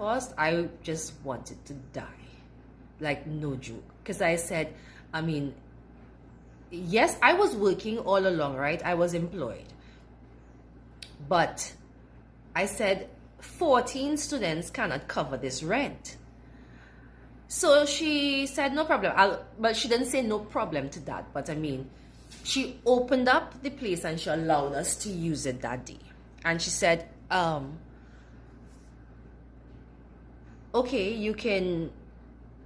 cost, I just wanted to die. Like, no joke. Because I said, I mean, yes, I was working all along, right? I was employed. But I said, 14 students cannot cover this rent. So she said, no problem. But she didn't say no problem to that. But I mean, she opened up the place and she allowed us to use it that day. And she said, okay, you can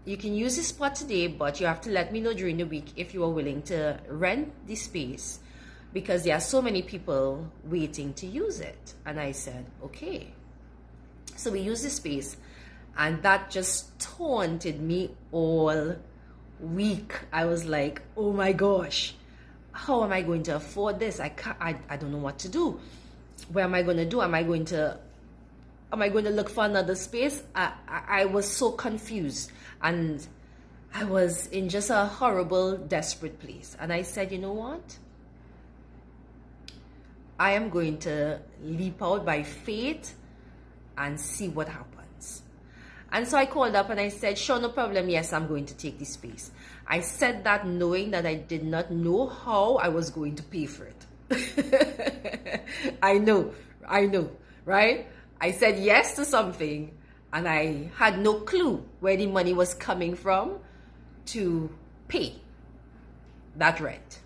use this spot today, but you have to let me know during the week if you are willing to rent the space, because there are so many people waiting to use it. And I said, okay. So we used the space, and that just taunted me all week. I was like, oh my gosh, how am I going to afford this? I don't know what to do. What am I going to do? Am I going to look for another space? I was so confused, and I was in just a horrible, desperate place. And I said, you know what? I am going to leap out by faith and see what happens. And so I called up and I said, sure, no problem. Yes, I'm going to take this space. I said that knowing that I did not know how I was going to pay for it. I know, right? I said yes to something, and I had no clue where the money was coming from to pay that rent.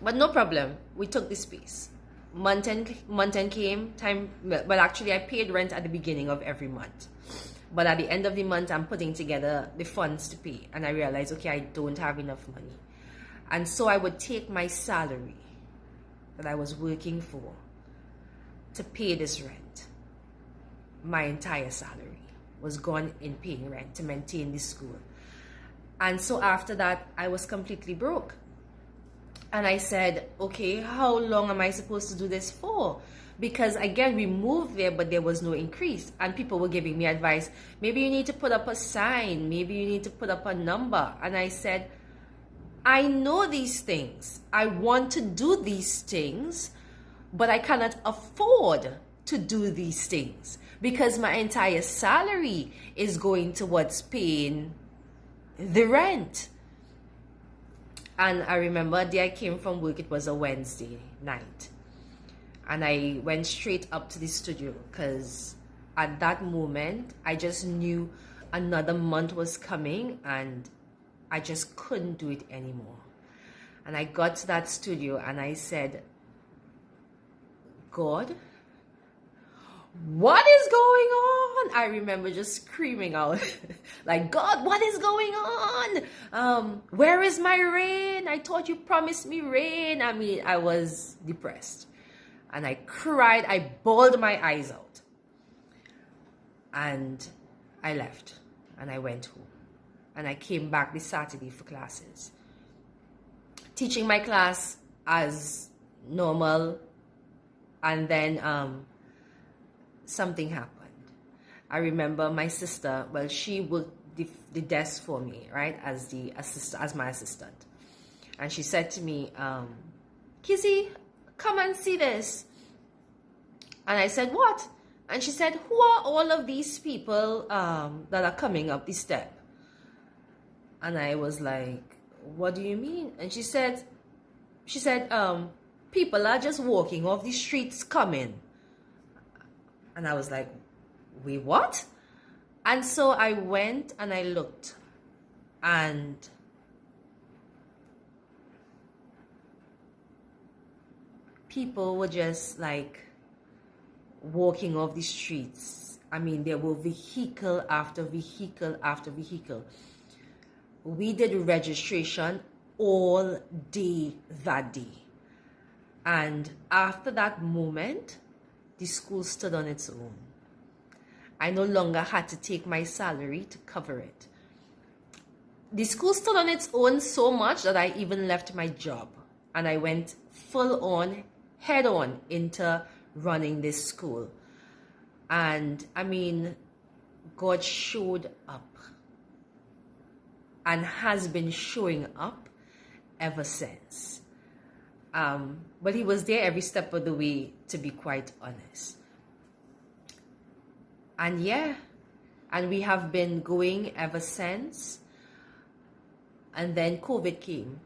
But no problem, we took the space. Month end came, well, actually I paid rent at the beginning of every month. But at the end of the month, I'm putting together the funds to pay. And I realized, okay, I don't have enough money. And so I would take my salary that I was working for to pay this rent. My entire salary was gone in paying rent to maintain the school. And so after that, I was completely broke. And I said, okay, how long am I supposed to do this for? Because again, we moved there, but there was no increase. And people were giving me advice. Maybe you need to put up a sign. Maybe you need to put up a number. And I said, I know these things. I want to do these things, but I cannot afford to do these things because my entire salary is going towards paying the rent. And I remember the day I came from work, it was a Wednesday night. And I went straight up to the studio because at that moment, I just knew another month was coming and I just couldn't do it anymore. And I got to that studio and I said, God, what is going on? I remember just screaming out like, God, what is going on? Where is my rain? I thought you promised me rain. I mean, I was depressed and I cried. I bawled my eyes out and I left and I went home and I came back this Saturday for classes, teaching my class as normal. And then something happened. I remember my sister, well, she worked the desk for me, right, as my assistant. And she said to me, Kizzy, come and see this. And I said, what? And she said, who are all of these people that are coming up the step? And I was like, what do you mean? And she said, people are just walking off the streets coming. And I was like, wait, what? And so I went and I looked and people were just like walking off the streets. I mean, there were vehicle after vehicle after vehicle. We did registration all day that day. And after that moment, the school stood on its own. I no longer had to take my salary to cover it. The school stood on its own so much that I even left my job. And I went full on, head on into running this school. And I mean, God showed up and has been showing up ever since. But he was there every step of the way, to be quite honest. And yeah, And we have been going ever since. And then COVID came.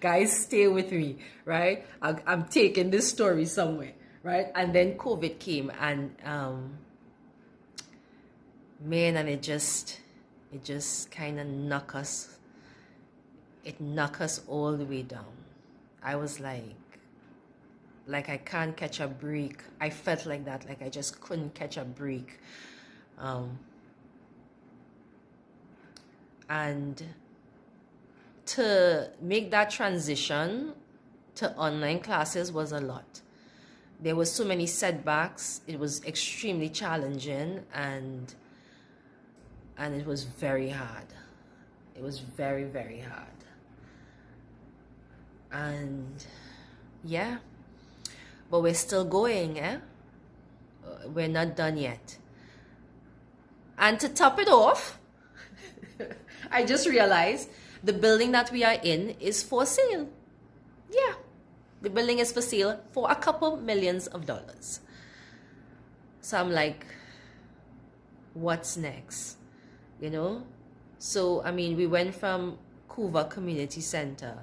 Guys, stay with me, right? I'm taking this story somewhere, right? And then COVID came, and man, and it just kind of knocked us. It knocked us all the way down. I was like I can't catch a break. I felt like that, like I just couldn't catch a break. And to make that transition to online classes was a lot. There was so many setbacks. It was extremely challenging, and it was very hard. It was very, very hard. And yeah, but we're still going, eh? We're not done yet. And to top it off, I just realized the building that we are in is for sale. Yeah, the building is for sale for a couple millions of dollars. So I'm like, what's next? You know? So, I mean, we went from Couva Community Center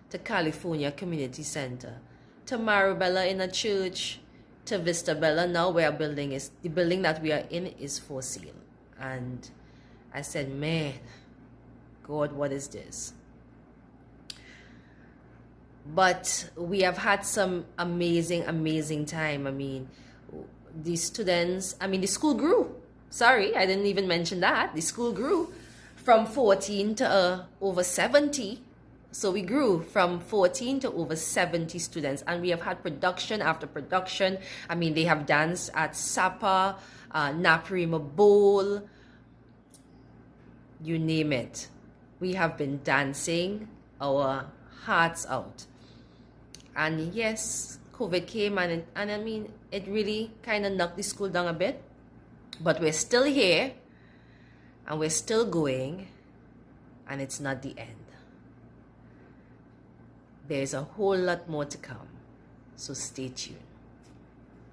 to California Community Center to Marabella in a church to Vista Bella. Now where our building is, the building that we are in is for sale. And I said, man, God, what is this? But we have had some amazing time. I mean, the students, I mean, the school grew. Sorry, I didn't even mention that. The school grew from 14 to over 70. So we grew from 14 to over 70 students. And we have had production after production. I mean, they have danced at Sapa, Naparima Bowl, you name it. We have been dancing our hearts out. And yes, COVID came, and I mean, it really kind of knocked the school down a bit. But we're still here, and we're still going, and it's not the end. There's a whole lot more to come, so stay tuned.